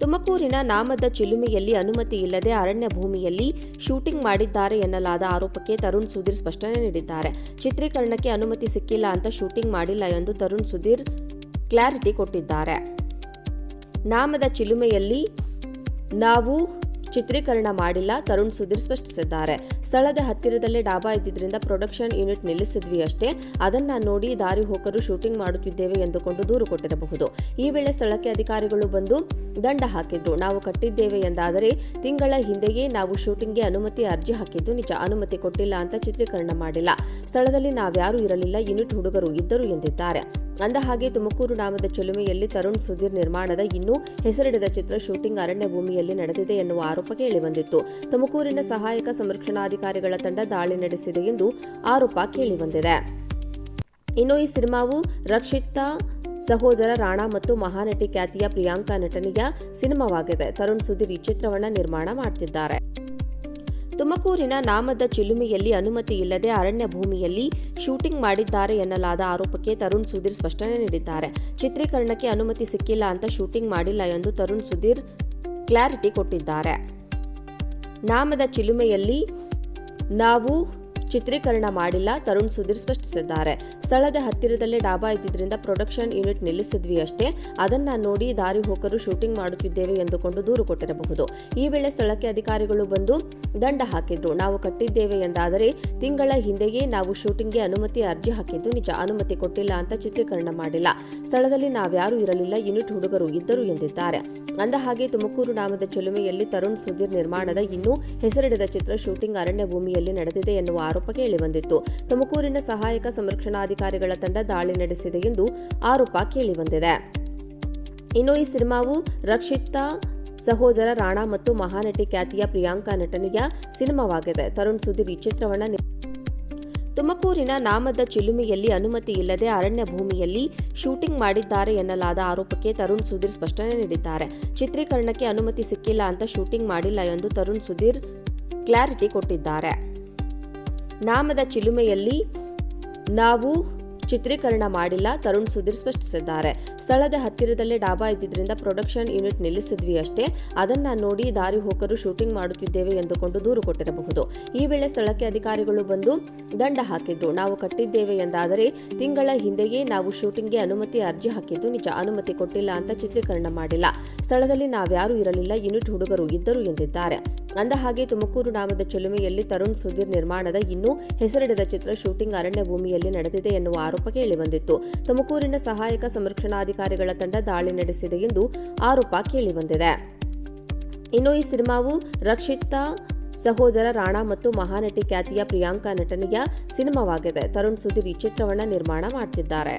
ತುಮಕೂರಿನ ನಾಮದ ಚಿಲುಮೆಯಲ್ಲಿ ಅನುಮತಿ ಇಲ್ಲದೆ ಅರಣ್ಯ ಭೂಮಿಯಲ್ಲಿ ಶೂಟಿಂಗ್ ಮಾಡಿದ್ದಾರೆ ಎನ್ನಲಾದ ಆರೋಪಕ್ಕೆ ತರುಣ್ ಸುಧೀರ್ ಸ್ಪಷ್ಟನೆ ನೀಡಿದ್ದಾರೆ. ಚಿತ್ರೀಕರಣಕ್ಕೆ ಅನುಮತಿ ಸಿಕ್ಕಿಲ್ಲ ಅಂತ ಶೂಟಿಂಗ್ ಮಾಡಿಲ್ಲ ಎಂದು ತರುಣ್ ಸುಧೀರ್ ಕ್ಲಾರಿಟಿ ಕೊಟ್ಟಿದ್ದಾರೆ. ನಾಮದ ಚಿಲುಮೆಯಲ್ಲಿ ನಾವು ಚಿತ್ರೀಕರಣ ಮಾಡಿಲ್ಲ, ತರುಣ್ ಸುಧೀರ್ ಸ್ಪಷ್ಟಿಸಿದ್ದಾರೆ. ಸ್ಥಳದ ಹತ್ತಿರದಲ್ಲೇ ಡಾಬಾ ಇದ್ದಿದ್ರಿಂದ ಪ್ರೊಡಕ್ಷನ್ ಯೂನಿಟ್ ನಿಲ್ಲಿಸಿದ್ವಿ ಅಷ್ಟೇ. ಅದನ್ನ ನೋಡಿ ದಾರಿ ಹೋಕರು ಶೂಟಿಂಗ್ ಮಾಡುತ್ತಿದ್ದೇವೆ ಎಂದುಕೊಂಡು ದೂರು ಕೊಟ್ಟಿರಬಹುದು. ಈ ವೇಳೆ ಸ್ಥಳಕ್ಕೆ ಅಧಿಕಾರಿಗಳು ಬಂದು ದಂಡ ಹಾಕಿದ್ದು, ನಾವು ಕಟ್ಟಿದ್ದೇವೆ ಎಂದಾದರೆ ತಿಂಗಳ ಹಿಂದೆಯೇ ನಾವು ಶೂಟಿಂಗ್ಗೆ ಅನುಮತಿ ಅರ್ಜಿ ಹಾಕಿದ್ದು ನಿಜ. ಅನುಮತಿ ಕೊಟ್ಟಿಲ್ಲ ಅಂತ ಚಿತ್ರೀಕರಣ ಮಾಡಿಲ್ಲ. ಸ್ಥಳದಲ್ಲಿ ನಾವ್ಯಾರೂ ಇರಲಿಲ್ಲ, ಯೂನಿಟ್ ಹುಡುಗರು ಇದ್ದರು ಎಂದಿದ್ದಾರೆ. ಅಂದಹಾಗೆ ತುಮಕೂರು ನಾಮದ ಚಿಲುಮೆಯಲ್ಲಿ ತರುಣ್ ಸುಧೀರ್ ನಿರ್ಮಾಣದ ಇನ್ನೂ ಹೆಸರಿಡದ ಚಿತ್ರ ಶೂಟಿಂಗ್ ಅರಣ್ಯ ಭೂಮಿಯಲ್ಲಿ ನಡೆದಿದೆ ಎನ್ನುವ ಆರೋಪ ಕೇಳಿಬಂದಿತ್ತು. ತುಮಕೂರಿನ ಸಹಾಯಕ ಸಂರಕ್ಷಣಾಧಿಕಾರಿಗಳ ತಂಡ ದಾಳಿ ನಡೆಸಿದೆ ಎಂದು ಆರೋಪ ಕೇಳಿಬಂದಿದೆ. ಇನ್ನು ಈ ಸಿನಿಮಾವು ರಕ್ಷಿತಾ ಸಹೋದರ ರಾಣಾ ಮತ್ತು ಮಹಾನಟಿ ಖ್ಯಾತಿಯ ಪ್ರಿಯಾಂಕಾ ನಟನೆಯ ಸಿನಿಮಾವಾಗಿದೆ. ತರುಣ್ ಸುಧೀರ್ ಈ ಚಿತ್ರವನ್ನು ನಿರ್ಮಾಣ ಮಾಡ್ತಿದ್ದಾರೆ. ತುಮಕೂರಿನ ನಾಮದ ಚಿಲುಮೆಯಲ್ಲಿ ಅನುಮತಿ ಇಲ್ಲದೆ ಅರಣ್ಯ ಭೂಮಿಯಲ್ಲಿ ಶೂಟಿಂಗ್ ಮಾಡಿದ್ದಾರೆ ಎನ್ನಲಾದ ಆರೋಪಕ್ಕೆ ತರುಣ್ ಸುಧೀರ್ ಸ್ಪಷ್ಟನೆ ನೀಡಿದ್ದಾರೆ. ಚಿತ್ರೀಕರಣಕ್ಕೆ ಅನುಮತಿ ಸಿಕ್ಕಿಲ್ಲ ಅಂತ ಶೂಟಿಂಗ್ ಮಾಡಿಲ್ಲ ಎಂದು ತರುಣ್ ಸುಧೀರ್ ಕ್ಲಾರಿಟಿ ಕೊಟ್ಟಿದ್ದಾರೆ. ನಾಮದ ಚಿಲುಮೆಯಲ್ಲಿ ನಾವು ಚಿತ್ರೀಕರಣ ಮಾಡಿಲ್ಲ, ತರುಣ್ ಸುಧೀರ್ ಸ್ಪಷ್ಟಿಸಿದ್ದಾರೆ. ಸ್ಥಳದ ಹತ್ತಿರದಲ್ಲೇ ಡಾಬಾ ಇದ್ದಿದ್ರಿಂದ ಪ್ರೊಡಕ್ಷನ್ ಯೂನಿಟ್ ನಿಲ್ಲಿಸಿದ್ವಿ ಅಷ್ಟೇ. ಅದನ್ನ ನೋಡಿ ದಾರಿ ಹೋಕರು ಶೂಟಿಂಗ್ ಮಾಡುತ್ತಿದ್ದೇವೆ ಎಂದುಕೊಂಡು ದೂರು ಕೊಟ್ಟಿರಬಹುದು. ಈ ವೇಳೆ ಸ್ಥಳಕ್ಕೆ ಅಧಿಕಾರಿಗಳು ಬಂದು ದಂಡ ಹಾಕಿದ್ರು, ನಾವು ಕಟ್ಟಿದ್ದೇವೆ ಎಂದಾದರೆ ತಿಂಗಳ ಹಿಂದೆಯೇ ನಾವು ಶೂಟಿಂಗ್ಗೆ ಅನುಮತಿ ಅರ್ಜಿ ಹಾಕಿದ್ದು ನಿಜ. ಅನುಮತಿ ಕೊಟ್ಟಿಲ್ಲ ಅಂತ ಚಿತ್ರೀಕರಣ ಮಾಡಿಲ್ಲ. ಸ್ಥಳದಲ್ಲಿ ನಾವ್ಯಾರೂ ಇರಲಿಲ್ಲ, ಯೂನಿಟ್ ಹುಡುಗರು ಇದ್ದರು ಎಂದಿದ್ದಾರೆ. ಅಂದಹಾಗೆ ತುಮಕೂರು ನಾಮದ ಚಿಲುಮೆಯಲ್ಲಿ ತರುಣ್ ಸುಧೀರ್ ನಿರ್ಮಾಣದ ಇನ್ನೂ ಹೆಸರಿಡದ ಚಿತ್ರ ಶೂಟಿಂಗ್ ಅರಣ್ಯ ಭೂಮಿಯಲ್ಲಿ ನಡೆದಿದೆ ಎನ್ನುವ ಆರೋಪ ಕೇಳಿಬಂದಿತ್ತು. ತುಮಕೂರಿನ ಸಹಾಯಕ ಸಂರಕ್ಷಣಾಧಿಕಾರಿಗಳ ತಂಡ ದಾಳಿ ನಡೆಸಿದೆ ಎಂದು ಆರೋಪ ಕೇಳಿಬಂದಿದೆ. ಇನ್ನು ಈ ಸಿನಿಮಾವು ರಕ್ಷಿತಾ ಸಹೋದರ ರಾಣಾ ಮತ್ತು ಮಹಾನಟಿ ಖ್ಯಾತಿಯ ಪ್ರಿಯಾಂಕಾ ನಟನೆಯ ಸಿನಿಮಾವಾಗಿದೆ. ತರುಣ್ ಸುಧೀರ್ ಈ ಚಿತ್ರವನ್ನು ತುಮಕೂರಿನ ನಾಮದ ಚಿಲುಮೆಯಲ್ಲಿ ಅನುಮತಿ ಇಲ್ಲದೆ ಅರಣ್ಯ ಭೂಮಿಯಲ್ಲಿ ಶೂಟಿಂಗ್ ಮಾಡಿದ್ದಾರೆ ಎನ್ನಲಾದ ಆರೋಪಕ್ಕೆ ತರುಣ್ ಸುಧೀರ್ ಸ್ಪಷ್ಟನೆ ನೀಡಿದ್ದಾರೆ. ಚಿತ್ರೀಕರಣಕ್ಕೆ ಅನುಮತಿ ಸಿಕ್ಕಿಲ್ಲ ಅಂತ ಶೂಟಿಂಗ್ ಮಾಡಿಲ್ಲ ಎಂದು ತರುಣ್ ಸುಧೀರ್ ಕ್ಲಾರಿಟಿ ಕೊಟ್ಟಿದ್ದಾರೆ. ನಾಮದ ಚಿಲುಮೆಯಲ್ಲಿ ನಾವು ಚಿತ್ರೀಕರಣ ಮಾಡಿಲ್ಲ, ತರುಣ್ ಸುಧೀರ್ ಸ್ಪಷ್ಟಿಸಿದ್ದಾರೆ. ಸ್ಥಳದ ಹತ್ತಿರದಲ್ಲೇ ಡಾಬಾ ಇದ್ದಿದ್ರಿಂದ ಪ್ರೊಡಕ್ಷನ್ ಯೂನಿಟ್ ನಿಲ್ಲಿಸಿದ್ವಿ ಅಷ್ಟೇ. ಅದನ್ನ ನೋಡಿ ದಾರಿ ಹೋಕರು ಶೂಟಿಂಗ್ ಮಾಡುತ್ತಿದ್ದೇವೆ ಎಂದುಕೊಂಡು ದೂರು ಕೊಟ್ಟಿರಬಹುದು. ಈ ವೇಳೆ ಸ್ಥಳಕ್ಕೆ ಅಧಿಕಾರಿಗಳು ಬಂದು ದಂಡ ಹಾಕಿದ್ರು, ನಾವು ಕಟ್ಟಿದ್ದೇವೆ ಎಂದಾದರೆ ತಿಂಗಳ ಹಿಂದೆಯೇ ನಾವು ಶೂಟಿಂಗ್ಗೆ ಅನುಮತಿ ಅರ್ಜಿ ಹಾಕಿದ್ದು ನಿಜ. ಅನುಮತಿ ಕೊಟ್ಟಿಲ್ಲ ಅಂತ ಚಿತ್ರೀಕರಣ ಮಾಡಿಲ್ಲ. ಸ್ಥಳದಲ್ಲಿ ನಾವ್ಯಾರೂ ಇರಲಿಲ್ಲ, ಯೂನಿಟ್ ಹುಡುಗರು ಇದ್ದರು ಎಂದಿದ್ದಾರೆ. ಅಂದಹಾಗೆ ತುಮಕೂರು ನಾಮದ ಚಿಲುಮೆಯಲ್ಲಿ ತರುಣ್ ಸುಧೀರ್ ನಿರ್ಮಾಣದ ಇನ್ನೂ ಹೆಸರಿಡದ ಚಿತ್ರ ಶೂಟಿಂಗ್ ಅರಣ್ಯ ಭೂಮಿಯಲ್ಲಿ ನಡೆದಿದೆ ಎನ್ನುವ ಆರೋಪ ಕೇಳಿಬಂದಿತ್ತು. ತುಮಕೂರಿನ ಸಹಾಯಕ ಸಂರಕ್ಷಣಾಧಿಕಾರಿಗಳ ತಂಡ ದಾಳಿ ನಡೆಸಿದೆ ಎಂದು ಆರೋಪ ಕೇಳಿಬಂದಿದೆ. ಇನ್ನು ಈ ಸಿನಿಮಾವು ರಕ್ಷಿತಾ ಸಹೋದರ ರಾಣಾ ಮತ್ತು ಮಹಾನಟಿ ಖ್ಯಾತಿಯ ಪ್ರಿಯಾಂಕಾ ನಟನೆಯ ಸಿನಿಮಾವಾಗಿದೆ. ತರುಣ್ ಸುಧೀರ್ ಈ ಚಿತ್ರವನ್ನು ನಿರ್ಮಾಣ ಮಾಡ್ತಿದ್ದಾರೆ.